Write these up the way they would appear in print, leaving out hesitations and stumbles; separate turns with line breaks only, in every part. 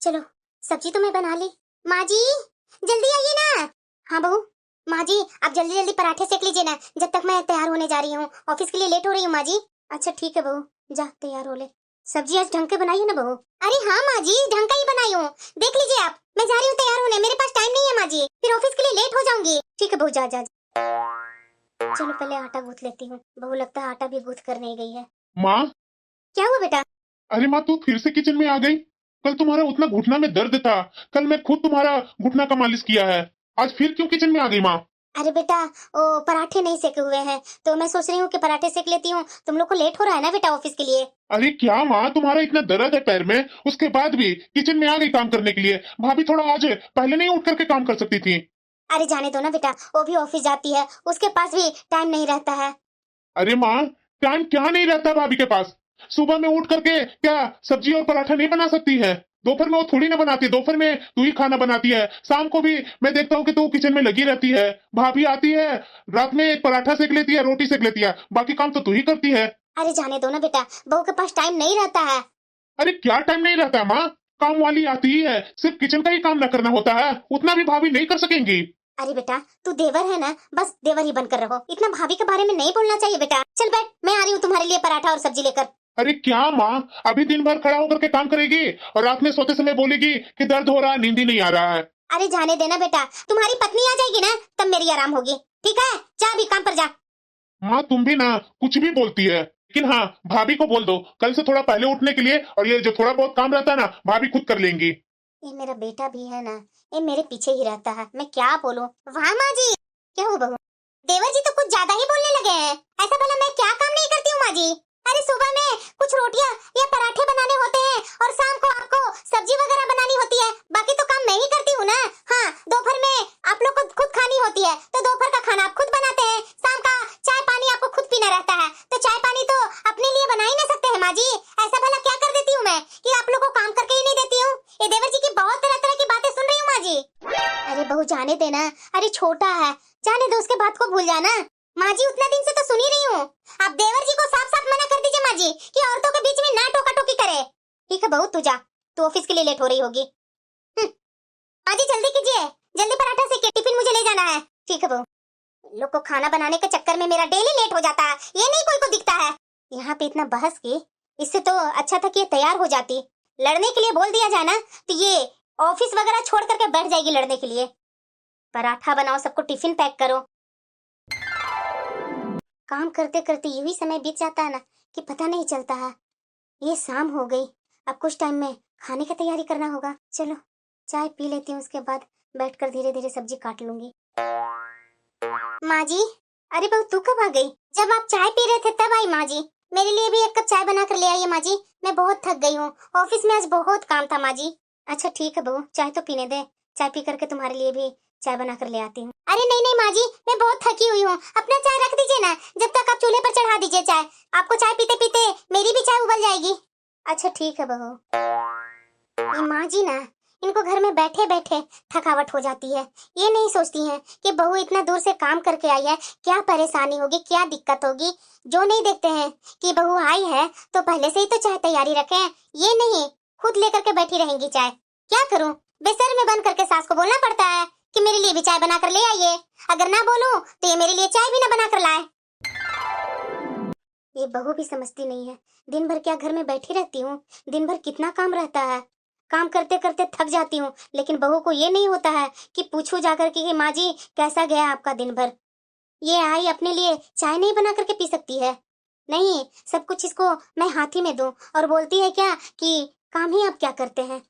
चलो सब्जी तो मैं बना ली। माँ जी जल्दी आइए ना। हाँ बहू। माँ जी आप जल्दी जल्दी पराठे सेक लीजिए ना, जब तक मैं तैयार होने जा रही हूँ, ऑफिस के लिए लेट हो रही हूँ माँ जी। अच्छा ठीक है बहू, जा तैयार हो ले। सब्जी आज ढंग के बनाई है ना बहू? अरे हाँ माँ जी ढंग का ही बनाई हूँ, देख लीजिए आप। मैं जा रही हूँ तैयार होने, मेरे पास टाइम नहीं है माँ जी, फिर ऑफिस के लिए लेट हो जाऊंगी। ठीक है बहू, जा जा। चलो पहले आटा गूंथ लेती हूँ। बहू लगता है आटा भी गूंथ कर नहीं गई है।
माँ।
क्या हुआ बेटा?
अरे माँ, तू फिर से किचन में आ गई। कल तुम्हारा उतना घुटना में दर्द था, कल मैं खुद तुम्हारा घुटना का मालिश किया है, आज फिर क्यों किचन में आ गई माँ?
अरे बेटा वो पराठे नहीं सेके हुए हैं, तो मैं सोच रही हूँ कि पराठे सेक लेती हूँ। तुम लोग को लेट हो रहा है ना बेटा ऑफिस के लिए।
अरे क्या माँ, तुम्हारा इतना दर्द है पैर में, उसके बाद भी किचन में आ गई काम करने के लिए। भाभी थोड़ा आज पहले नहीं उठ करके काम कर सकती थी?
अरे जाने दो ना बेटा, वो भी ऑफिस जाती है, उसके पास भी टाइम नहीं रहता है।
अरे माँ, टाइम क्या नहीं रहता भाभी के पास? सुबह में उठ करके क्या सब्जी और पराठा नहीं बना सकती है? दोपहर में वो थोड़ी ना बनाती है, दोपहर में तू ही खाना बनाती है, शाम को भी मैं देखता हूँ कि तू किचन में लगी रहती है। भाभी आती है, रात में एक पराठा सेक लेती है, रोटी सेक लेती है, बाकी काम तो तू ही करती है।
अरे जाने दो ना बेटा, बहू के पास टाइम नहीं रहता है।
अरे क्या टाइम नहीं रहता है माँ? काम वाली आती ही है, सिर्फ किचन का ही काम न करना होता है, उतना भी भाभी नहीं कर सकेंगी।
अरे बेटा तू देवर है ना, बस देवर ही बनकर रहो, इतना भाभी के बारे में नहीं बोलना चाहिए बेटा। चल बैठ, मैं आ रही हूँ तुम्हारे लिए पराठा और सब्जी लेकर।
अरे क्या माँ, अभी दिन भर खड़ा होकर के काम करेगी और रात में सोते समय बोलेगी कि दर्द हो रहा है, नींद ही नहीं आ रहा है।
अरे जाने देना बेटा, तुम्हारी पत्नी आ जाएगी ना तब मेरी आराम होगी। ठीक है जा अभी काम पर जा।
माँ तुम भी ना कुछ भी बोलती है, लेकिन हाँ भाभी को बोल दो कल से थोड़ा पहले उठने के लिए, और ये जो थोड़ा बहुत काम रहता है ना भाभी खुद कर लेंगी।
ये मेरा बेटा भी है ना, ये मेरे पीछे ही रहता है, मैं क्या बोलूं। वाह माँ जी। क्या हुआ बहू? देवर जी तो कुछ ज्यादा ही बोलने लगे हैं। ऐसा भला मैं क्या काम नहीं करती हूँ माँ जी? अरे सुबह में कुछ रोटियां या पराठे बनाने होते हैं और शाम को आपको सब्जी वगैरह बनानी होती है, बाकी तो काम मैं ही करती हूँ ना। हाँ दोपहर में आप लोग को खुद खानी होती है, तो दोपहर का खाना आप खुद बनाते हैं, शाम का चाय पानी आपको खुद पीना रहता है, तो चाय पानी तो अपने लिए बना ही ना सकते हैं माँ जी। ऐसा भला क्या कर देती हूँ मैं कि आप लोग को काम करके ही नहीं देती हूँ? ये देवर जी की बहुत तरह तरह की बातें सुन रही हूँ माँ जी। अरे बहू जाने देना, अरे छोटा है, जाने दो, उसके बात को भूल जाना। माँ जी उतना दिन से तो सुन ही रही हूँ, आप देवर जी को साफ साफ मना कर दीजिए माँ जी कि औरतों के बीच में ना टोका टोकी करे। ठीक है बहू तू जा, तू ऑफिस के लिए लेट हो रही होगी। माँ जी जल्दी कीजिए, जल्दी पराठा सेकिए, टिफिन मुझे ले जाना है। ठीक है बहू। लोग को खाना बनाने के चक्कर में मेरा डेली लेट हो जाता है, ये नहीं कोई को दिखता है। यहाँ पे इतना बहस की, इससे तो अच्छा था कि ये तैयार हो जाती। लड़ने के लिए बोल दिया जाए ना तो ये ऑफिस वगैरह छोड़ करके बैठ जाएगी लड़ने के लिए। पराठा बनाओ, सबको टिफिन पैक करो। काम करते करते यूं ही समय बीत जाता है ना कि पता नहीं चलता है। ये शाम हो गई, अब कुछ टाइम में खाने की तैयारी करना होगा। चलो चाय पी लेती हूँ, उसके बाद बैठकर धीरे धीरे सब्जी काट लूंगी। माँ जी। अरे बहू तू कब आ गई? जब आप चाय पी रहे थे तब आई माँ जी। मेरे लिए भी एक कप चाय बना कर ले आइए माँ जी, मैं बहुत थक गई हूँ, ऑफिस में आज बहुत काम था माँ जी। अच्छा ठीक है बहू, चाय तो पीने दे, चाय पी करके तुम्हारे लिए भी चाय बना कर ले आती हूँ। अरे नहीं नहीं माँ जी, मैं बहुत थकी हुई हूँ, अपना चाय रख दीजिए ना, जब तक आप चूल्हे पर चढ़ा दीजिए चाय, आपको चाय पीते पीते मेरी भी चाय उबल जाएगी। अच्छा ठीक है बहू। ये माँ जी ना, इनको घर में बैठे बैठे थकावट हो जाती है, ये नहीं सोचती हैं कि बहू इतना दूर से काम करके आई है, क्या परेशानी होगी, क्या दिक्कत होगी। जो नहीं देखते हैं कि बहू आई है तो पहले से ही तो चाय तैयारी रखे हैं, ये नहीं खुद लेकर के बैठी रहेंगी चाय। क्या करूं, बेसर में बंद करके सास को बोलना पड़ता है कि मेरे लिए भी चाय बना कर ले आइए, अगर ना बोलूं तो ये मेरे लिए चाय भी ना बना कर लाए। ये बहू भी समझती नहीं है, दिन भर क्या घर में बैठी रहती हूँ, दिन भर कितना काम रहता है, काम करते करते थक जाती हूँ, लेकिन बहू को ये नहीं होता है कि पूछूं जाकर कि माँ जी कैसा गया आपका दिन भर। ये आई अपने लिए चाय नहीं बना करके पी सकती है? नहीं, सब कुछ इसको मैं हाथ ही में दूं, और बोलती है क्या कि काम ही आप क्या करते हैं।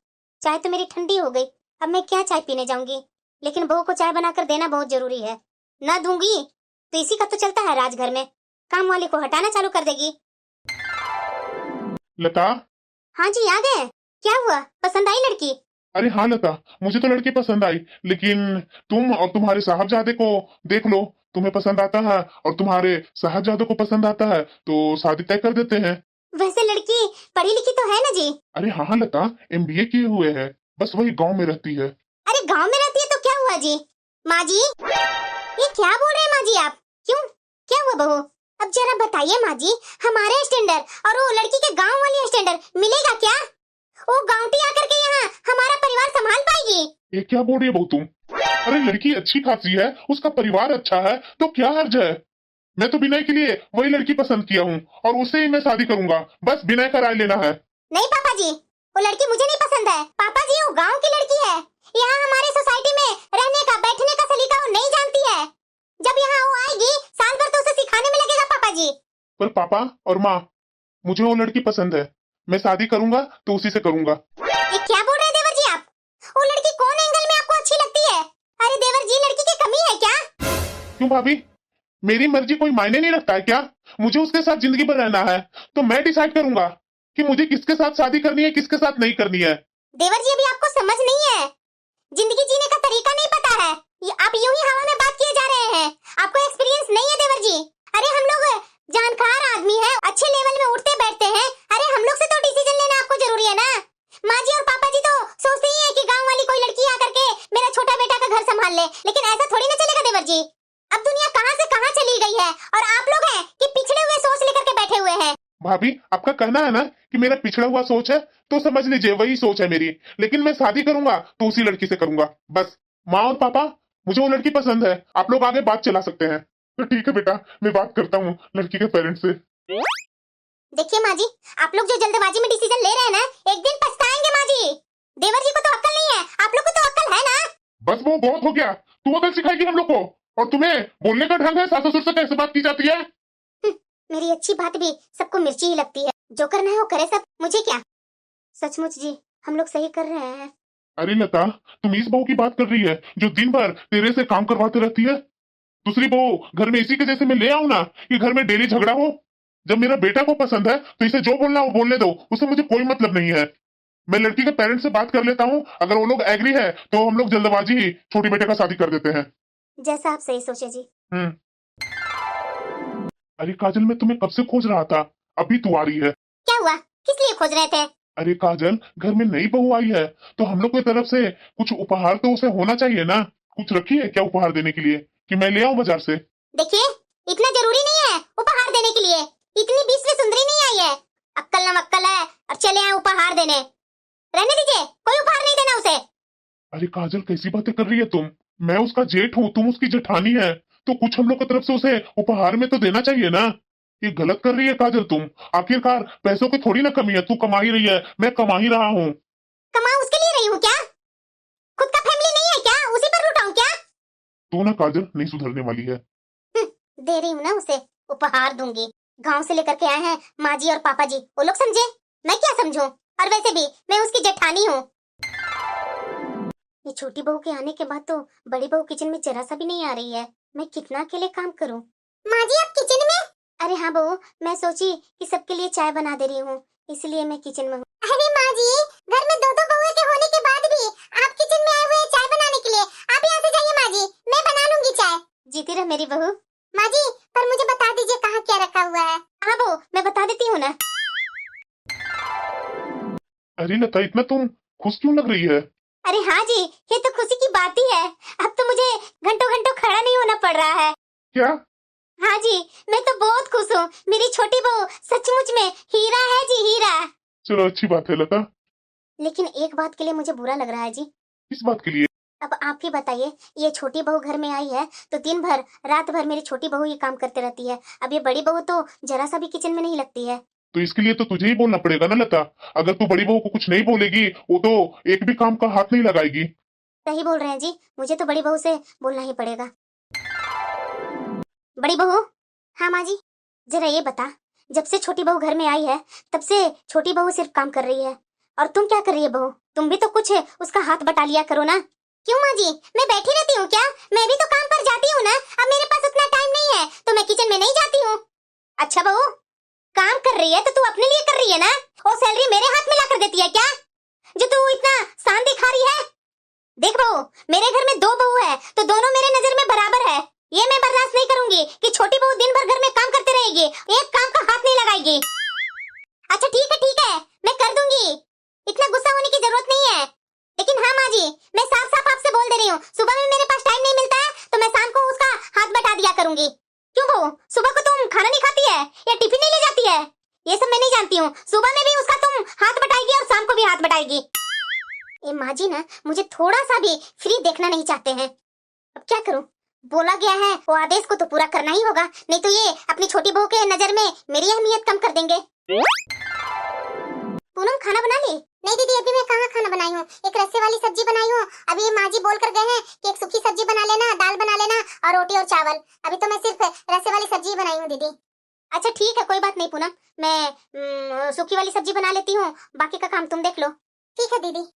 चाय तो मेरी ठंडी हो गई, अब मैं क्या चाय पीने जाऊंगी, लेकिन बहू को चाय बनाकर देना बहुत जरूरी है, ना दूंगी तो इसी का तो चलता है राज घर में, काम वाली को हटाना चालू कर देगी।
लता।
हाँ जी आ गए, क्या हुआ, पसंद आई लड़की?
अरे हाँ लता, मुझे तो लड़की पसंद आई, लेकिन तुम और तुम्हारे साहबजादे को देख लो, तुम्हें पसंद आता है और तुम्हारे साहबजादे को पसंद आता है तो शादी तय कर देते हैं।
वैसे लड़की पढ़ी लिखी तो है ना जी?
अरे हाँ लता, एमबीए किए हुए है, बस वही गांव में रहती है।
अरे गांव में रहती है तो क्या हुआ जी? माँ जी ये क्या बोल रहे हैं माँ जी आप? क्यों, क्या हुआ बहू? अब जरा बताइए माँ जी, हमारे स्टैंडर्ड और वो लड़की के गांव वाली स्टैंडर्ड मिलेगा क्या? वो गांवटी आकर के यहाँ हमारे
ये क्या बोल रही है बहू तुम? अरे लड़की अच्छी खासी है, उसका परिवार अच्छा है, तो क्या हर्ज है? मैं तो विनय के लिए वही लड़की पसंद किया हूँ और उससे ही मैं शादी करूंगा। बस विनय का राय लेना है।
नहीं पापा जी, वो लड़की मुझे नहीं पसंद है। पापा जी वो गांव की लड़की है, यहाँ हमारे सोसाइटी में रहने का बैठने का सलीका वो नहीं जानती है। जब यहाँ वो आएगी साल भर तो उसे सिखाने में लगेगा पापा जी।
पर पापा और माँ, मुझे वो लड़की पसंद है, मैं शादी करूंगा तो उसी से करूंगा।
ये क्या बोल रहे हैं देवर जी आप? वो लड़की कौन एंगल में आपको अच्छी लगती है? अरे देवर जी लड़की की कमी है क्या?
क्यों भाभी, मेरी मर्जी कोई मायने नहीं रखता है क्या? मुझे उसके साथ जिंदगी भर रहना है, तो मैं डिसाइड करूंगा कि मुझे किसके साथ शादी करनी है, किसके साथ नहीं करनी है।
देवर जी अभी आपको समझ नहीं है, जिंदगी जीने का तरीका नहीं पता है। आप यूं ही हवा में बात किए जा रहे हैं, आपको एक्सपीरियंस नहीं है देवर जी। अरे हम लोग जानकार आदमी हैं, अच्छे लेवल में उठते बैठते हैं। अरे हम लोग से तो डिसीजन लेना आपको जरूरी है ना। माँ जी और पापा जी तो सोचते ही है कि गांव वाली कोई लड़की आकर के मेरा छोटा बेटा का घर संभाल ले, लेकिन ऐसा थोड़ी ना चलेगा देवर जी। अब दुनिया कहाँ से कहाँ चली गई है और आप लोग हैं कि पिछड़े हुए सोच लेकर के बैठे हुए हैं।
भाभी आपका कहना है ना कि मेरा पिछड़ा हुआ सोच है, तो समझ लीजिए वही सोच है मेरी, लेकिन मैं शादी करूंगा तो उसी लड़की से करूंगा। बस माँ और पापा, मुझे वो लड़की पसंद है, आप लोग आगे बात चला सकते हैं। तो ठीक है बेटा, मैं बात करता हूँ लड़की के पेरेंट्स से।
देखिए माँ जी, आप लोग जो जल्दबाजी में डिसीजन ले रहे हैं ना, एक दिन पछताएंगे माँ जी। देवर जी को तो अक्ल नहीं है, आप लोग को तो अक्ल है ना।
बस वो बहुत हो गया, तू अकल सिखाएगी हम लोग को? और तुम्हें बोलने का ढंग है, सास ससुर से कैसे बात की जाती है?
मेरी अच्छी बात भी सबको मिर्ची ही लगती है, जो करना है वो करे सब, मुझे क्या। सचमुच जी हम लोग सही कर रहे हैं।
अरे लता, तुम इस बहू की बात कर रही है जो दिन भर तेरे से काम करवाते रहती है? दूसरी बहू घर में इसी के जैसे मैं ले आऊं ना कि घर में डेली झगड़ा हो? जब मेरा बेटा को पसंद है तो इसे जो बोलना वो बोलने दो, उससे मुझे कोई मतलब नहीं है। मैं लड़की के पेरेंट्स से बात कर लेता हूँ, अगर वो लोग एग्री है तो हम लोग जल्दबाजी ही छोटी बेटे का शादी कर देते हैं।
जैसा आप सही सोचे जी।
अरे काजल, मैं तुम्हें कब से खोज रहा था, अभी तू आ रही है।
क्या हुआ, किस लिए खोज रहे थे?
अरे काजल, घर में नई बहू आई है तो हम लोग की तरफ से कुछ उपहार तो उसे होना चाहिए ना। कुछ रखी है क्या उपहार देने के लिए कि मैं ले आऊं बाजार से?
देखिए इतना जरूरी नहीं है उपहार देने के लिए, इतनी 20वीं सुंदरी नहीं आई है। अक्कल न मक्कल है और चले आए उपहार देने। रहने दीजिए, कोई उपहार नहीं देना उसे।
अरे काजल, कैसी बातें कर रही है तुम? मैं उसका जेठ हूँ, तुम उसकी जेठानी है, तो कुछ हम लोग की तरफ से उसे उपहार में तो देना चाहिए ना। ये गलत कर रही है काजल तुम। आखिरकार पैसों की थोड़ी ना कमी है, तू कमा ही रही है, मैं कमा ही रहा हूँ।
कमा उसके लिए रही हूँ क्या? खुद का फैमिली नहीं है क्या? उसी पर लुटाऊं क्या?
तू ना काजल नहीं सुधरने वाली है।
दे रही हूँ ना उसे, उपहार दूंगी। गांव से लेकर के आए हैं माँ जी और पापा जी, वो लोग समझे, मैं क्या समझूं? और वैसे भी मैं उसकी जेठानी हूँ। ये छोटी बहू के आने के बाद तो बड़ी बहू किचन में जरा सा भी नहीं आ रही है। मैं कितना अकेले काम करूं? माँ जी आप किचन में? अरे हाँ बहू, मैं सोची कि सबके लिए चाय बना दे रही हूँ, इसलिए मैं किचन में हूँ। अरे माँ जी, घर में दो दो बहुएं के होने के बाद भी आप किचन में आए हुए हैं चाय बनाने के लिए। आप यहाँ से जाइए माँ जी, मैं बना लूंगी चाय। जीती रह मेरी बहू। माँ जी पर मुझे बता दीजिए कहाँ क्या रखा हुआ है। हाँ बहू मैं बता देती हूँ ना।
अरे लता, इतना तुम खुश क्यों लग रही है?
अरे हाँ जी, ये तो खुशी की बात ही है। अब तो मुझे घंटों घंटों खड़ा नहीं होना पड़ रहा है।
क्या?
हाँ जी, मैं तो बहुत खुश हूँ। मेरी छोटी बहू सचमुच में हीरा है जी, हीरा।
चलो अच्छी बात है लता।
लेकिन एक बात के लिए मुझे बुरा लग रहा है जी।
इस बात के लिए?
अब आप ही बताइए, ये छोटी बहू घर में आई है तो दिन भर रात भर मेरी छोटी बहू ये काम करते रहती है। अब ये बड़ी बहू तो जरा सा भी किचन में नहीं लगती है।
तो इसके लिए तो तुझे ही बोलना पड़ेगा ना लता। अगर तू बड़ी बहू को कुछ नहीं बोलेगी, वो तो एक भी काम का हाथ नहीं लगाएगी।
सही बोल रहे हैं जी, मुझे तो बड़ी बहू से बोलना ही पड़ेगा। बड़ी बहू। हाँ माँ जी। जरा ये बता, जब से छोटी बहू घर में आई है तब से छोटी बहू सिर्फ काम कर रही है, और तुम क्या कर रही है बहू? तुम भी तो कुछ उसका हाथ बटा लिया करो ना। क्यों माँ जी, मैं बैठी रहती हूँ क्या? मैं भी तो काम पर जाती हूँ ना। अब मेरे पास उतना टाइम नहीं है तो मैं किचन में नहीं जाती हूँ। अच्छा बहू, काम कर रही है तो तू अपने लिए कर रही है ना? और सैलरी मेरे हाथ में ला कर देती है क्या, जो तू इतना शान दिखा रही है? देख बहू, मेरे घर में दो बहू है तो दोनों मेरे नजर में बराबर है। ये मैं बर्दाश्त नहीं करूंगी कि छोटी बहू दिन भर घर में काम करते रहेगी, एक काम का हाथ नहीं लगाएगी। अच्छा ठीक है, मैं कर दूंगी, इतना गुस्सा होने की जरूरत नहीं है। लेकिन हाँ माँ जी, मैं साफ साफ आपसे बोल दे रही हूँ, सुबह में मेरे पास टाइम नहीं मिलता है तो मैं शाम को उसका हाथ बटा दिया करूंगी। क्यों बहू, सुबह को तुम खाना नहीं खाती है या टिफिन नहीं ले जाती है? ये सब मैं नहीं जानती हूँ। सुबह में भी उसका तुम हाथ बटाएगी और शाम को भी हाथ बटाएगी। ये माँ जी ना मुझे थोड़ा सा भी फ्री देखना नहीं चाहते हैं। अब क्या करूं? बोला गया है वो आदेश को तो पूरा करना ही होगा, नहीं तो ये अपनी छोटी बहू के नजर में मेरी अहमियत कम कर देंगे। पूनम खाना बना ली? नहीं दीदी, अभी मैं कहाँ खाना बनाई हूँ, एक रस्से वाली सब्जी बनाई हूँ। अभी ये माँ जी बोल कर गए हैं कि एक सूखी सब्जी बना लेना, दाल बना लेना और रोटी और चावल। अभी तो मैं सिर्फ रस्से वाली सब्जी बनाई हूँ दीदी। अच्छा ठीक है, कोई बात नहीं पूनम, मैं सूखी वाली सब्जी बना लेती हूँ, बाकी का काम तुम देख लो। ठीक है दीदी।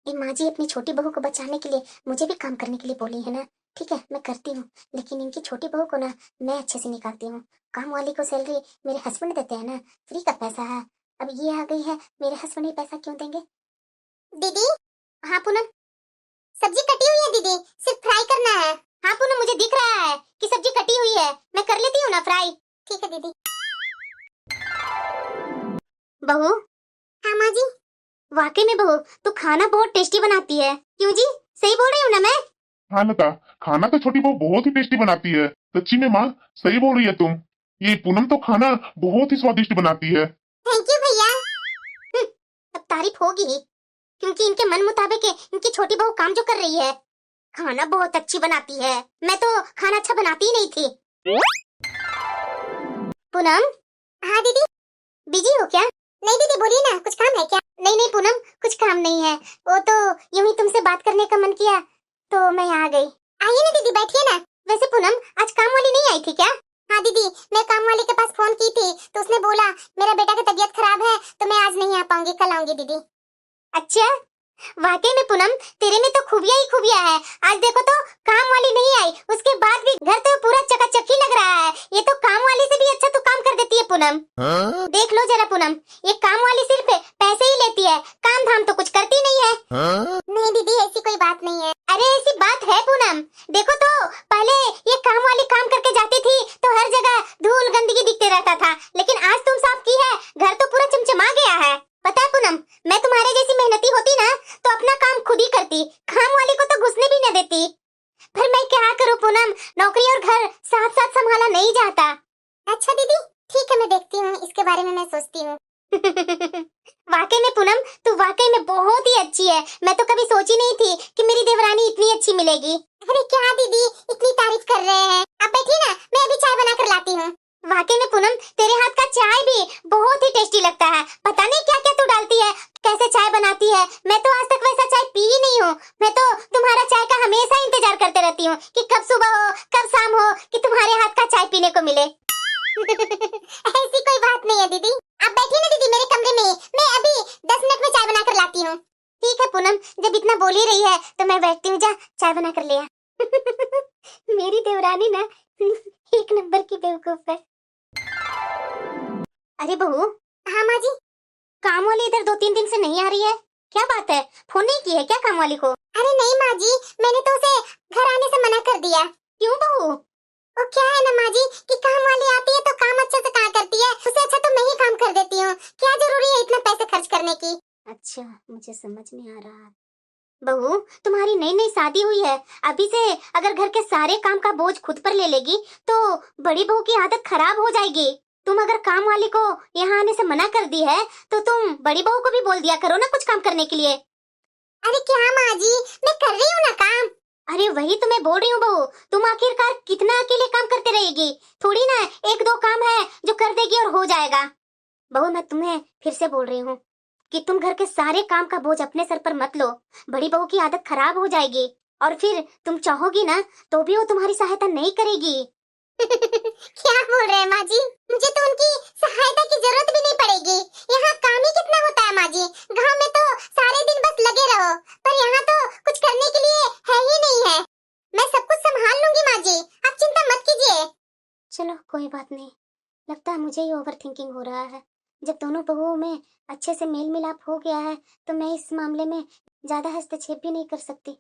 ये माँ जी अपनी छोटी बहू को बचाने के लिए मुझे भी काम करने के लिए बोली है ना, ठीक है मैं करती हूँ, लेकिन इनकी छोटी बहू को ना मैं अच्छे से निकालती हूँ। काम वाली को सैलरी मेरे हस्बैंड देते हैं ना, फ्री का पैसा है। अब ये आ गई है, मेरे हस्बैंड ही पैसा क्यों देंगे? दीदी। हाँ पूनम। सब्जी कटी हुई है दीदी, सिर्फ फ्राई करना है। हाँ पूनम, मुझे दिख रहा है कि सब्जी कटी हुई है, मैं कर लेती हूँ ना फ्राई। ठीक है दीदी। बहू। हाँ माँ जी। वाकई में बहू तू खाना बहुत टेस्टी बनाती है। क्यों जी, सही बोल रही हूँ ना मैं?
हाँ लता, खाना तो छोटी बहू बहुत ही टेस्टी बनाती है। सच्ची में माँ, सही बोल रही है तुम। ये पूनम तो खाना बहुत ही स्वादिष्ट बनाती है।
थैंक यू भैया। अब तारीफ होगी ही, क्योंकि इनके मन मुताबिक इनकी छोटी बहू काम जो कर रही है, खाना बहुत अच्छी बनाती है। मैं तो खाना अच्छा बनाती ही नहीं थी। पूनम। हाँ दीदी। बिजी हो क्या? नहीं दीदी बोलिए ना, कुछ काम है क्या? नहीं नहीं पूनम, कुछ काम नहीं है, वो तो यूं ही तुमसे बात करने का मन किया तो मैं आ गई। आइए ना दीदी, बैठिए ना। वैसे पूनम, आज काम वाली नहीं आई थी क्या? हाँ दीदी, मैं काम वाली के पास फोन की थी तो उसने बोला मेरा बेटा की तबीयत खराब है तो मैं आज नहीं आ पाऊंगी, कल आऊंगी दीदी। अच्छा, वाकई में पूनम तेरे में तो खूबियां ही खूबियां है। आज देखो तो काम वाली नहीं आई, उसके बाद भी घर तो पूरा चकाचक ही लग रहा है। ये तो काम वाली से भी अच्छा तू काम कर देती है पूनम। देख लो जरा पूनम, ये काम वाली सिर्फ पैसे ही लेती है, काम धाम तो कुछ करती नहीं है। नहीं दीदी, ऐसी कोई बात नहीं है। अरे ऐसी बात है पूनम, देखो तो पहले ये काम वाली काम करके जाती थी तो हर जगह धूल गंदगी दिखते रहता था, लेकिन आज तुम साफ की है, घर तो पूरा चमचमा गया है। पता है पूनम, मैं तुम्हारे जैसी मेहनती होती ना तो अपना काम खुद ही करती, काम वाली को तो घुसने भी न देती। पर मैं क्या करूं पूनम, नौकरी और घर साथ साथ संभाला नहीं जाता। अच्छा दीदी, ठीक है मैं देखती हूँ, इसके बारे में मैं सोचती हूँ। वाकई में पूनम तू वाकई में बहुत ही अच्छी है, मैं तो कभी सोची नहीं थी कि मेरी देवरानी इतनी अच्छी मिलेगी। अरे क्या दीदी इतनी तारीफ कर रहे हैं, आप बैठिए ना, मैं अभी चाय बना कर लाती हूँ। वाकई में पूनम तेरे हाथ का चाय भी बहुत ही टेस्टी लगता है, पता नहीं क्या क्या तू डालती है, कैसे चाय बनाती है, मैं तो आज तक वैसा चाय पी ही नहीं हूँ। मैं तो तुम्हारा चाय का हमेशा इंतजार करते रहती हूँ कि कब सुबह हो कब शाम हो कि तुम्हारे हाथ का चाय पीने को मिले। ऐसी कोई बात नहीं है दीदी, आप बैठिए ना दीदी मेरे कमरे में, मैं अभी 10 मिनट में चाय बना कर लाती हूँ। ठीक है पूनम, जब इतना बोल ही रही है तो मैं बैठती हूँ, जा चाय बना कर ले आ। मेरी देवरानी ना एक नंबर की बेवकूफ है। अरे बहू। हाँ माँ जी। काम वाली इधर 2-3 दिन से नहीं आ रही है, क्या बात है, फोन नहीं की है क्या काम वाली को? अरे नहीं माँ जी, मैंने तो उसे घर आने से मना कर दिया। क्यों बहू? वो क्या है ना माँ जी कि काम वाली आती है तो काम अच्छे से कहाँ करती है, उससे अच्छा तो मैं ही काम कर देती हूँ, क्या जरूरी है इतना पैसे खर्च करने की। अच्छा मुझे समझ नहीं आ रहा। बहू तुम्हारी नई नई शादी हुई है, अभी से अगर घर के सारे काम का बोझ खुद पर ले लेगी तो बड़ी बहू की आदत खराब हो जाएगी। तुम अगर काम वाली को यहाँ आने से मना कर दी है तो तुम बड़ी बहू को भी बोल दिया करो ना कुछ काम करने के लिए। अरे क्या माँ जी, मैं कर रही हूँ ना काम। अरे वही तो मैं बोल रही हूँ बहू, तुम आखिरकार कितना अकेले काम करते रहेगी, थोड़ी ना 1-2 काम है जो कर देगी और हो जाएगा। बहू मैं तुम्हें फिर से बोल रही हूँ कि तुम घर के सारे काम का बोझ अपने सर पर मत लो, बड़ी बहू की आदत खराब हो जाएगी और फिर तुम चाहोगी ना तो भी वो तुम्हारी सहायता नहीं करेगी। क्या बोल रहे हैं माँ जी, मुझे तो उनकी सहायता की जरूरत भी नहीं पड़ेगी, यहाँ काम ही कितना होता है माँ जी, गाँव में तो सारे दिन बस लगे रहो, पर यहाँ तो कुछ करने के लिए है ही नहीं है। मैं सब कुछ संभाल लूंगी माँ जी, आप चिंता मत कीजिए। चलो कोई बात नहीं, लगता है मुझे ही ओवर थिंकिंग हो रहा है। जब दोनों बहुओं में अच्छे से मेल मिलाप हो गया है तो मैं इस मामले में ज्यादा हस्तक्षेप भी नहीं कर सकती।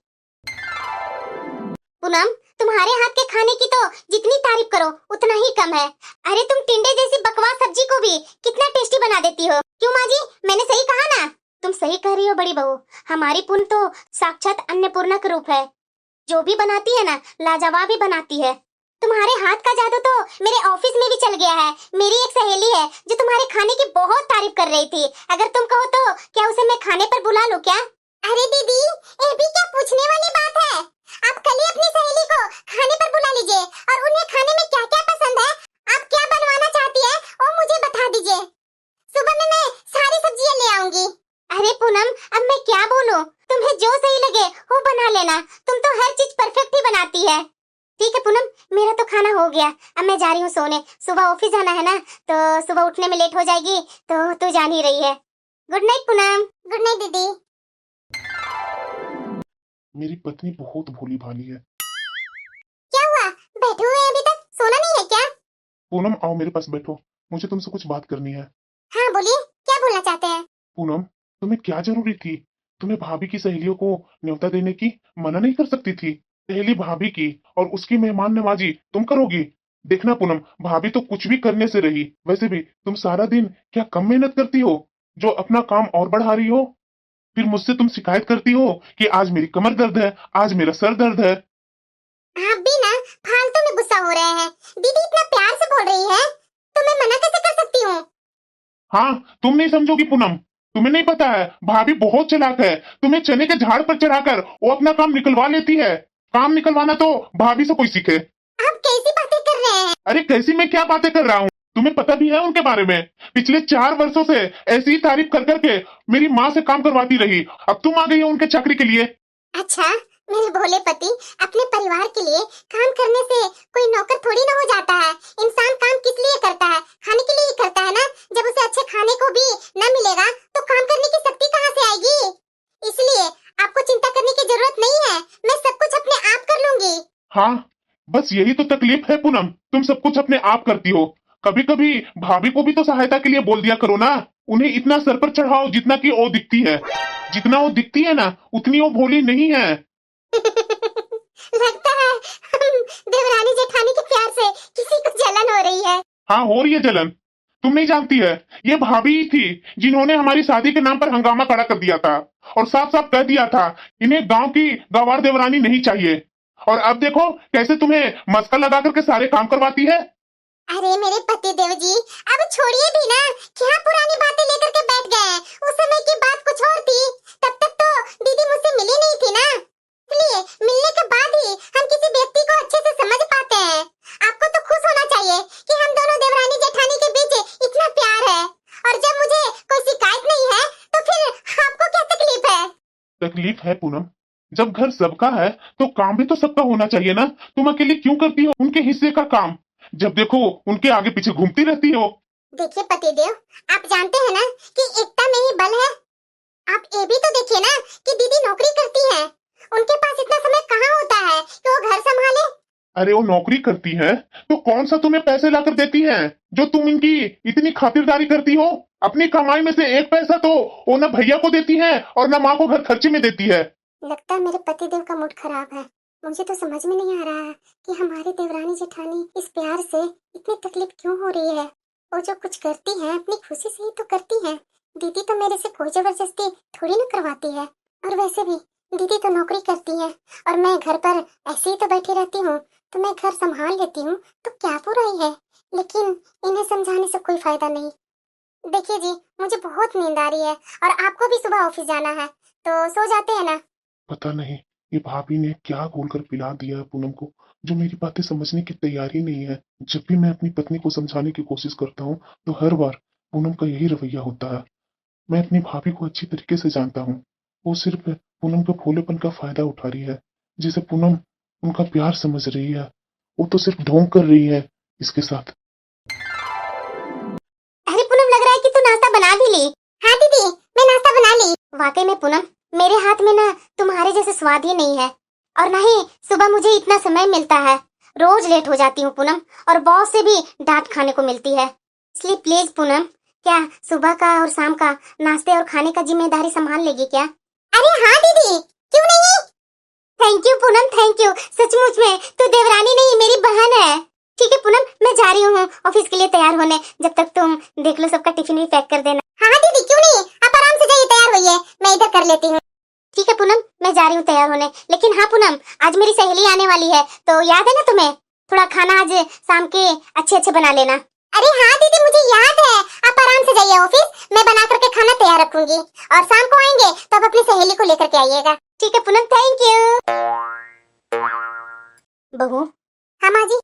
पूनम तुम्हारे हाथ के खाने की तो जितनी तारीफ करो उतना ही कम है। अरे तुम टिंडे जैसी बकवास सब्जी को भी कितना टेस्टी बना देती हो। क्यों माँ जी, मैंने सही कहा ना? तुम सही कह रही हो बड़ी बहू, हमारी पूनम तो साक्षात अन्नपूर्णा का रूप है, जो भी बनाती है ना लाजवाब ही बनाती है। तुम्हारे हाथ का जादू तो मेरे ऑफिस में भी चल गया है। मेरी एक सहेली है जो तुम्हारे खाने की बहुत तारीफ कर रही थी। अगर तुम कहो तो क्या उसे मैं खाने पर बुला लूं क्या? अरे दीदी, ये भी क्या पूछने वाली बात है? आप कल ही अपनी सहेली को खाने पर बुला लीजिए और उन्हें खाने में क्या-क्या पसंद है, आप क्या बनवाना चाहती है, वो मुझे बता दीजिए। सुबह में मैं सारी सब्जियां ले आऊंगी। अरे पूनम, अब मैं क्या बोलूं? तुम्हें जो सही लगे वो बना लेना। तुम तो हर चीज परफेक्ट ही बनाती है। ठीक है पूनम, मेरा तो खाना हो गया। अब मैं जा रही हूँ सोने। सुबह ऑफिस जाना है ना, तो सुबह उठने में लेट हो जाएगी, तो तू जान ही रही है। Good night Poonam. Good night दीदी।
मेरी पत्नी बहुत भोली भाली है।
क्या हुआ? बैठे हुए हैं अभी तक? सोना नहीं है क्या?
पूनम आओ मेरे पास बैठो, मुझे तुमसे कुछ बात करनी है।
हाँ बोलिए, क्या बोलना चाहते हैं?
पूनम, तुम्हें क्या जरूरी थी? तुम्हें भाभी की सहेलियों को न्योता देने की मना नहीं कर सकती थी? सहेली भाभी की और उसकी मेहमान नवाजी तुम करोगी? देखना पूनम, भाभी तो कुछ भी करने से रही। वैसे भी तुम सारा दिन क्या कम मेहनत करती हो जो अपना काम और बढ़ा रही हो? फिर मुझसे तुम शिकायत करती हो कि आज मेरी कमर दर्द है, आज मेरा सर दर्द है।
आप भी ना फालतू में गुस्सा हो रहे हैं। दीदी इतना प्यार से बोल रही है, तो मैं मना कैसे कर सकती हूँ?
हाँ, तुम नहीं समझोगी पूनम। तुम्हें नहीं पता है, भाभी बहुत चालाक है। तुम्हें चने के झाड़ पर चढ़ाकर वो अपना काम निकलवा लेती है। काम निकलवाना तो भाभी से कोई सीखे।
आप कैसी बातें कर रहे हैं?
अरे कैसी मैं क्या बातें कर रहा हूँ? तुम्हें पता भी है उनके बारे में। पिछले 4 वर्षों से ऐसी ही तारीफ कर करके मेरी माँ से काम करवाती रही। अब तुम आ गई हो उनके चाकरी के लिए।
अच्छा, मेरे भोले पति अपने परिवार के लिए काम करने से कोई नौकर थोड़ी ना हो जाता है। इंसान काम किस लिए करता है? खाने के लिए ही करता है ना। जब उसे अच्छे खाने को भी न मिलेगा तो काम करने की शक्ति कहाँ से आएगी? इसलिए आपको चिंता करने की जरूरत नहीं है, मैं सब कुछ अपने आप कर लूंगी।
हाँ, बस यही तो तकलीफ है पूनम, तुम सब कुछ अपने आप करती हो। कभी कभी भाभी को भी तो सहायता के लिए बोल दिया करो ना। उन्हें इतना सर पर चढ़ाओ जितना कि वो दिखती है। जितना वो दिखती है ना, उतनी वो भोली नहीं है।
लगता है देवरानी जेठानी के प्यार से किसी को जलन हो रही है।
हाँ, हो रही है जलन। तुम नहीं जानती है, ये भाभी ही थी जिन्होंने हमारी शादी के नाम पर हंगामा खड़ा कर दिया था और साफ साफ कह दिया था इन्हें गांव की गंवार देवरानी नहीं चाहिए। और अब देखो कैसे तुम्हें मस्का लगा करके सारे काम करवाती है।
अरे मेरे पति देव जी, अब छोड़िए भी ना। क्या पुरानी बातें लेकर के बैठ गए हैं? उस समय की बात कुछ और थी। तब तक तो दीदी मुझसे मिली नहीं थी ना, इसलिए मिलने के बाद ही हम किसी व्यक्ति को अच्छे से समझ पाते हैं। आपको तो खुश होना चाहिए कि हम दोनों देवरानी जेठानी के बीच इतना प्यार है। और जब मुझे कोई शिकायत नहीं है तो फिर आपको क्या तकलीफ है?
तकलीफ है पूनम, जब घर सबका है तो काम भी तो सबका होना चाहिए ना। तुम अकेली क्यों करती हो उनके हिस्से का काम? जब देखो उनके आगे पीछे घूमती रहती हो।
देखिए पतिदेव, आप जानते हैं ना कि एकता में ही बल है। आप ये भी तो देखिए ना कि दीदी नौकरी करती है। उनके पास इतना समय कहाँ होता है कि वो घर संभाले।
अरे वो नौकरी करती है तो कौन सा तुम्हें पैसे लाकर देती है जो तुम इनकी इतनी खातिरदारी करती हो? अपनी कमाई में से एक पैसा तो वो न भैया को देती है और न माँ को घर खर्चे में देती है।
लगता है मेरे पतिदेव का मूड खराब है। मुझे तो समझ में नहीं आ रहा है कि हमारी देवरानी जेठानी इस प्यार से इतनी तकलीफ क्यों हो रही है। वो जो कुछ करती है अपनी खुशी से ही तो करती है। दीदी तो मेरे से कोई जबरदस्ती थोड़ी ना करवाती है। और वैसे भी दीदी तो नौकरी करती है और मैं घर पर ऐसे ही तो बैठी रहती हूँ, तो मैं घर संभाल लेती हूँ, तो क्या बुराई है। लेकिन इन्हें समझाने से कोई फायदा नहीं। देखिए जी, मुझे बहुत नींद आ रही है और आपको भी सुबह ऑफिस जाना है, तो सो जाते हैं ना।
पता नहीं ये भाभी ने क्या घोलकर पिला दिया है पूनम को, जो मेरी बातें समझने की तैयारी नहीं है। जब भी मैं अपनी पत्नी को समझाने की कोशिश करता हूँ तो हर बार पूनम का यही रवैया होता है। मैं अपनी भाभी को अच्छी तरीके से जानता हूँ, वो सिर्फ पूनम के भोलेपन का फायदा उठा रही है। जिसे पूनम उनका प्यार समझ रही है, वो तो सिर्फ ढोंग कर रही है इसके साथ।
अरे पूनम, लग रहा है कि तू नाश्ता बना भी ली। हाँ दीदी, मैं नाश्ता बना ली। वाकई में पूनम, मेरे हाथ में ना तुम्हारे जैसे स्वाद ही नहीं है, और ना ही सुबह मुझे इतना समय मिलता है। रोज लेट हो जाती हूँ पूनम, और बॉस से भी डांट खाने को मिलती है। इसलिए प्लीज पूनम, क्या सुबह का और शाम का नाश्ते और खाने का जिम्मेदारी संभाल लेगी क्या? अरे हाँ दीदी, क्यों नहीं। Thank you Poonam, thank you. सचमुच में तू देवरानी नहीं, मेरी बहन है। ठीक है पूनम, मैं जा रही हूँ ऑफिस के लिए तैयार होने। जब तक तुम देख लो सबका टिफिन भी पैक कर देना। हाँ दीदी, क्यों नहीं, आप आराम से जाइए, तैयार होइए, मैं इधर कर लेती हूँ। ठीक है पूनम, मैं जा रही हूँ तैयार होने। लेकिन हाँ पूनम, आज मेरी सहेली आने वाली है, तो याद है ना तुम्हें? थोड़ा खाना आज शाम के अच्छे अच्छे बना लेना। अरे हाँ दीदी, मुझे याद है, आप आराम से जाइए ऑफिस, मैं बना करके खाना तैयार रखूंगी और शाम को आएंगे तो आप अपनी सहेली को लेकर के आइएगा। ठीक है पूनम, थैंक यू। बहू। हाँ माँ जी।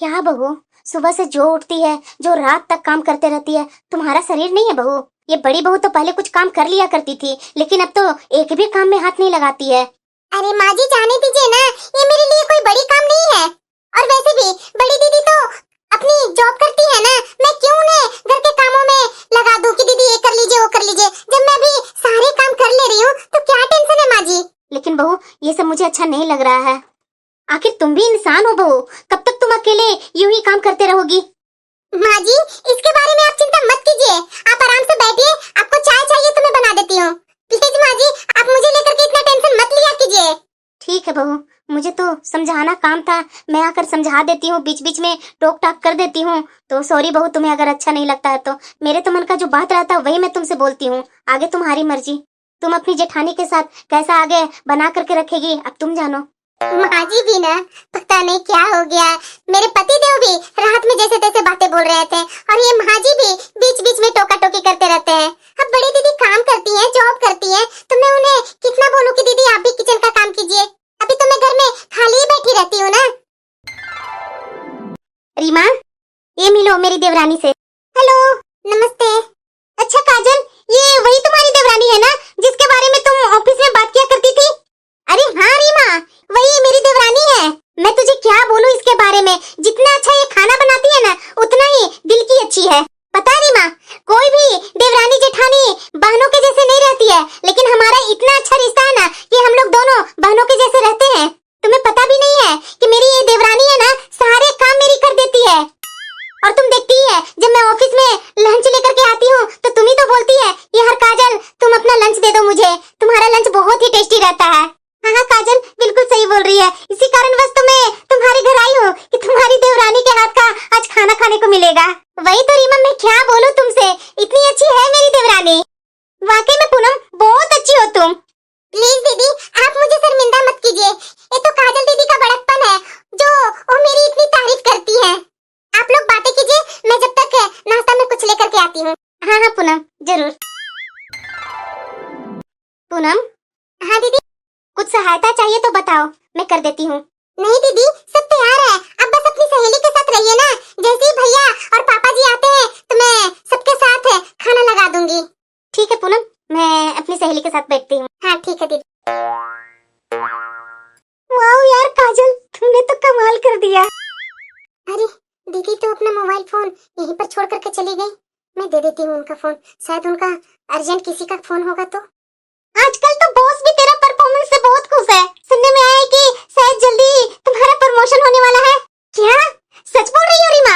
क्या बहू, सुबह से जो उठती है, जो रात तक काम करते रहती है, तुम्हारा शरीर नहीं है बहू? ये बड़ी बहू तो पहले कुछ काम कर लिया करती थी, लेकिन अब तो एक भी काम में हाथ नहीं लगाती है। अरे माँ जी जाने दीजिए ना, ये मेरे लिए कोई बड़ी काम नहीं है। और वैसे भी बड़ी दीदी तो अपनी जॉब करती है ना, मैं क्यों उन्हें घर के कामों में लगा दूं कि दीदी ये कर लीजिए वो कर लीजिए, जब मैं भी सारे काम कर ले रही हूँ तो क्या टेंशन है माँ जी। लेकिन बहू ये सब मुझे अच्छा नहीं लग रहा है। आखिर तुम भी इंसान हो बहू, कब तक तुम अकेले यूं ही काम करते रहोगी? माँ जी इसके बारे में आप चिंता मत कीजिए, आप आराम से बैठिए, आपको चाय चाहिए तो मैं बना देती हूँ। प्लीज माँ जी आप मुझे लेकर के इतना टेंशन मत लिया कीजिए। ठीक है बहू, मुझे तो समझाना काम था, मैं आकर समझा देती हूँ, बीच बीच में टोक टाक कर देती हूँ, तो सॉरी बहू, तुम्हें अगर अच्छा नहीं लगता है तो। मेरे तो मन का जो बात रहता है वही मैं तुमसे बोलती हूँ, आगे तुम्हारी मर्जी। तुम अपनी जेठानी के साथ कैसा आगे बना करके रखेगी अब तुम जानो। माँ जी भी ना पता नहीं क्या हो गया, मेरे पति देव भी रात में जैसे तैसे बातें बोल रहे थे और ये माँ जी भी बीच बीच में टोका टोकी करते रहते हैं। अब बड़ी दीदी काम करती हैं, जॉब करती हैं, तो मैं उन्हें कितना बोलूं कि दीदी आप भी किचन का काम कीजिए, अभी तो मैं घर में खाली ही बैठी रहती हूँ ना। रीमा, ये मिलो मेरी देवरानी से। हेलो, नमस्ते। अच्छा काजल, ये वही तुम्हारी देवरानी है ना जिसके बारे में तुम ऑफिस में बात किया करती थी? अरे हाँ रीमा, वही मेरी देवरानी है। मैं तुझे क्या बोलूं इसके बारे में, जितना अच्छा ये खाना बनाती है ना उतना ही दिल की अच्छी है। पता है रीमा, कोई भी देवरानी जेठानी बहनों के जैसे नहीं रहती है, लेकिन हमारा इतना अच्छा रिश्ता है ना कि हम लोग दोनों बहनों के जैसे रहते हैं। तुम्हें पता भी नहीं है कि मेरी ये देवरानी है ना सारे काम मेरी कर देती है। और तुम देखती ही है जब मैं ऑफिस में लंच लेकर के आती हूँ तो तुम ही तो बोलती है यार काजल तुम अपना लंच दे दो मुझे, तुम्हारा लंच बहुत ही टेस्टी रहता है। हाँ हाँ काजल बिल्कुल सही बोल रही है, इसी कारणवश तो मैं तुम्हारे घर आई हूँ कि तुम्हारी देवरानी के हाथ का आज खाना खाने को मिलेगा। वही तो रीमा, मैं क्या बोलूँ तुमसे, इतनी अच्छी है मेरी देवरानी। वाकई में पूनम बहुत अच्छी हो तुम। प्लीज दीदी आप मुझे शर्मिंदा मत कीजिए, ये तो काजल दीदी का बड़प्पन है जो वो मेरी इतनी तारीफ करती है। आप लोग बातें कीजिए, मैं जब तक नाश्ता में कुछ लेकर के आती हूँ। हाँ हाँ पूनम जरूर। पूनम। हाँ दीदी। कुछ सहायता चाहिए तो बताओ, मैं कर देती हूँ। नहीं दीदी सब तैयार है, आप बस अपनी सहेली के साथ रहिए ना, जैसे ही भैया और पापा जी आते हैं तो मैं सबके साथ खाना लगा दूंगी। ठीक है पूनम, मैं अपनी सहेली के साथ बैठती हूँ। हाँ ठीक है दीदी। वाह यार काजल, तुमने तो कमाल कर दिया। अरे दीदी तो अपना मोबाइल फोन यहीं पर छोड़ करके चली गई, मैं दे देती हूँ उनका फोन, शायद उनका अर्जेंट किसी का फोन होगा तो। आजकल तो बॉस भी तेरा परफॉर्मेंस से बहुत खुश है, सुनने में आया है कि शायद जल्दी तुम्हारा प्रमोशन होने वाला है। क्या सच बोल रही हो रीमा?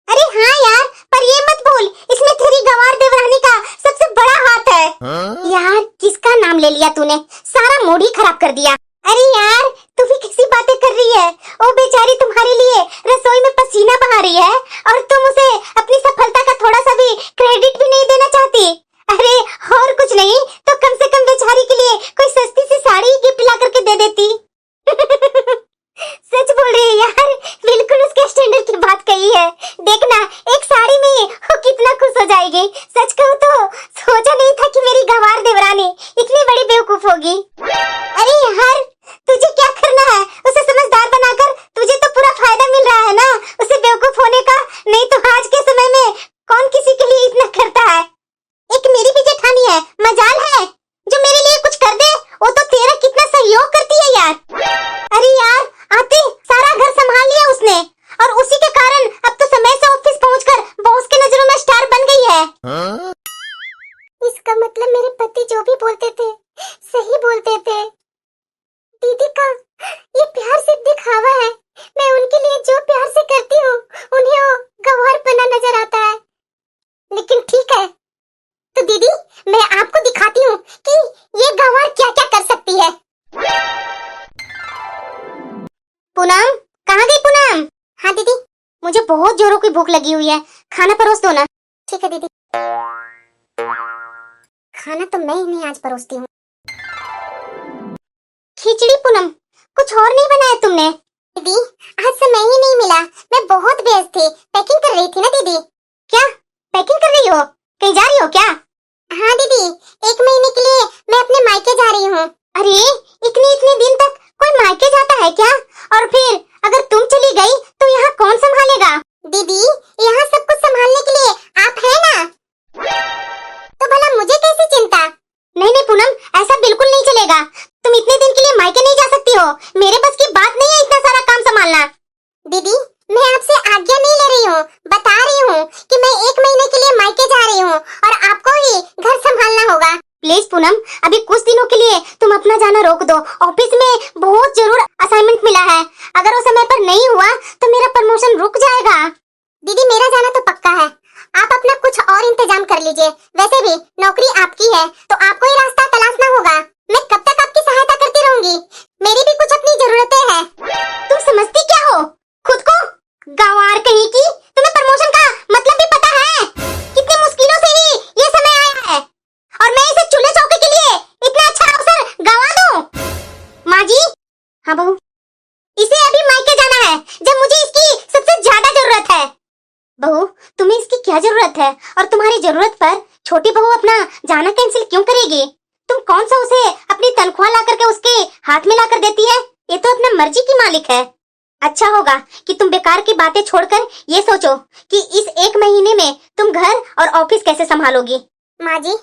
अरे हाँ यार, पर ये मत भूल इसमें तेरी गंवार देवरानी का सबसे बड़ा हाथ है। यार किसका नाम ले लिया तूने, सारा मूड ही खराब कर दिया। अरे यार तू भी कैसी बातें कर रही है, वो बेचारी तुम्हारे लिए रसोई में पसीना बहा रही है और तुम उसे अपनी सफलता का थोड़ा सा भी क्रेडिट भी नहीं देना चाहती। अरे और कुछ नहीं तो कम से कम बेचारी के लिए कोई सस्ती सी साड़ी गिफ्ट ला करके दे देती। सच बोल रही है यार, बिल्कुल उसके स्टैंडर्ड की बात कही है। देखना एक साड़ी में वो कितना खुश हो जाएगी। सच कहूँ तो सोचा नहीं था कि मेरी गंवार देवरानी इतनी बड़ी बेवकूफ होगी। अरे यार तुझे क्या करना है, उसे समझदार बनाकर तुझे तो पूरा फायदा मिल रहा है ना उसे बेवकूफ होने का, नहीं तो आज के समय में कौन किसी के लिए इतना करता है। एक मेरी भी जेठानी है, मजाल है जो मेरे लिए कुछ कर दे, वो तो तेरा कितना सहयोग करती है यार। अरे यार आते सारा घर संभाल लिया उसने और उसी के कारण अब तो समय से ऑफिस पहुंचकर बॉस के नजरों में स्टार बन गई है। इसका मतलब मेरे पति जो भी बोलते थे सही बोलते थे। दीदी का ये प्यार सिर्फ दिखावा है, मैं उनके लिए जो प्यार से करती हूँ उन्हें वो गंवारपना नजर आता है। लेकिन ठीक है तो दीदी मैं आपको दिखाती हूँ कि ये गंवार क्या क्या कर सकती है। पूनम कहाँ गई पूनम? हाँ दीदी मुझे बहुत जोरों की भूख लगी हुई है, खाना परोस दो ना। ठीक है दीदी। खाना तो मैं ही नहीं आज परोसती हूँ। खिचड़ी पूनम, कुछ और नहीं बनाया तुमने? दीदी आज से मैं ही नहीं मिला, मैं बहुत व्यस्त थी, पैकिंग कर रही थी ना दीदी। क्या पैकिंग कर रही हो? कहीं जा रही हो क्या? हाँ दीदी, 1 महीने के लिए मैं अपने मायके जा रही हूँ। अरे इतने इतने दिन तक कोई मायके जाता है क्या? और फिर अगर तुम चली गई तो यहाँ कौन संभालेगा? दीदी यहाँ सब कुछ संभालने के लिए आप है ना, तो भला मुझे कैसी चिंता? नहीं नहीं पूनम, ऐसा बिल्कुल नहीं चलेगा। तुम इतने दिन के लिए मायके नहीं जा सकती हो, मेरे बस की बात नहीं है इतना सारा काम संभालना। दीदी मैं आपसे आज्ञा नहीं ले रही हूँ, बता रही हूँ कि मैं 1 महीने के लिए मायके जा रही हूँ और आपको ही घर संभालना होगा। प्लीज पूनम, अभी कुछ दिनों के लिए तुम अपना जाना रोक दो। ऑफिस में बहुत जरूर असाइनमेंट मिला है, अगर वो समय पर नहीं हुआ तो मेरा प्रमोशन रुक जाएगा। दीदी मेरा जाना तो पक्का है, आप अपना कुछ और इंतजाम कर लीजिए। वैसे भी नौकरी आपकी है तो आपको ही रास्ता तलाशना होगा। मैं कब तक आपकी सहायता करती रहूंगी? मेरी भी कुछ अपनी जरूरतें हैं। तुम समझती क्या हो खुद को? गंवार कहीं की, तुम्हें प्रमोशन का मतलब भी पता है? कितनी मुश्किलों से ही ये समय आया है और मैं इसे चूल्हे चौके के लिए इतना अच्छा अवसर गंवा दूं? माँ जी। हाँ बहू। इसे अभी मायके जाना है जब मुझे इसकी सबसे ज्यादा जरूरत है। बहू तुम्हें इसकी क्या जरूरत है? और तुम्हारी जरूरत पर छोटी बहू अपना जाना कैंसिल क्यों करेगी? तुम कौन सा उसे अपनी तनख्वाह ला करके उसके हाथ में ला कर देती है? ये तो अपना मर्जी की मालिक है। अच्छा होगा कि तुम बेकार की बातें छोड़कर ये सोचो कि इस 1 महीने में तुम घर और ऑफिस कैसे संभालोगी। माँ जी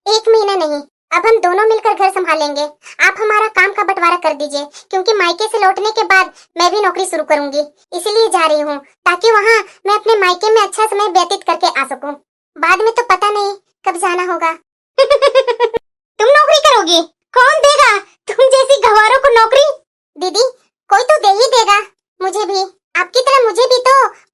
1 महीना नहीं, अब हम दोनों मिलकर घर संभालेंगे। आप हमारा काम का बंटवारा कर दीजिए, क्योंकि मायके से लौटने के बाद मैं भी नौकरी शुरू करूंगी, इसीलिए जा रही हूँ ताकि वहाँ मैं अपने मायके में अच्छा समय व्यतीत करके आ सकूं। बाद में तो पता नहीं कब जाना होगा। तुम नौकरी करोगी? कौन देगा तुम जैसी गंवारों को नौकरी? दीदी कोई तो दे ही देगा मुझे भी, आपकी तरह मुझे भी तो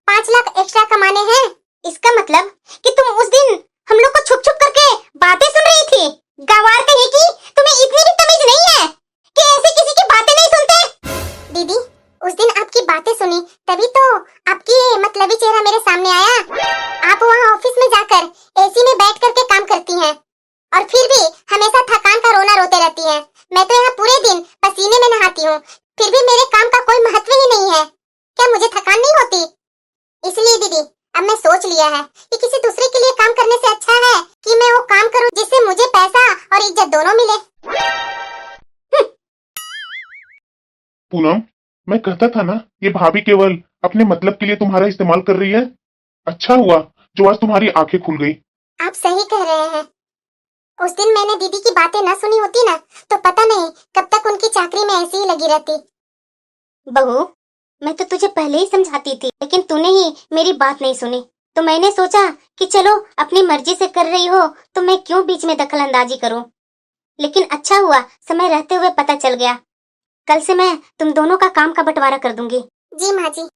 5 लाख एक्स्ट्रा कमाने हैं। इसका मतलब कि तुम उस दिन हम लोग को छुप छुप करके बातें सुन रही थी। गंवार कहीं की, तुम्हें इतनी भी तमीज नहीं है कि ऐसे किसी की बातें नहीं सुनते? दीदी उस दिन आपकी बातें सुनी तभी तो आपकी मतलबी चेहरा मेरे सामने आया। आप वहाँ ऑफिस में जाकर एसी में बैठ करके काम करती हैं और फिर भी हमेशा थकान का रोना रोते रहती हैं। मैं तो यहाँ पूरे दिन पसीने में नहाती हूँ, फिर भी मेरे काम का कोई महत्व ही नहीं है। क्या मुझे थकान नहीं होती? इसलिए दीदी अब मैं सोच लिया है कि किसी दूसरे के लिए काम करने से अच्छा है कि मैं वो काम करूं जिससे मुझे पैसा और इज्जत दोनों मिले।
पूनम मैं कहता था ना, ये भाभी केवल अपने मतलब के लिए तुम्हारा इस्तेमाल कर रही है। अच्छा हुआ जो आज तुम्हारी आंखें खुल गई।
आप सही कह रहे हैं, उस दिन मैंने दीदी की बातें न सुनी होती ना तो पता नहीं कब तक उनकी चाकरी में ऐसी ही लगी रहती। बहू मैं तो तुझे पहले ही समझाती थी, लेकिन तूने ही मेरी बात नहीं सुनी, तो मैंने सोचा कि चलो अपनी मर्जी से कर रही हो तो मैं क्यों बीच में दखल अंदाजी करूं। लेकिन अच्छा हुआ समय रहते हुए पता चल गया। कल से मैं तुम दोनों का काम का बंटवारा कर दूंगी। जी माँ जी।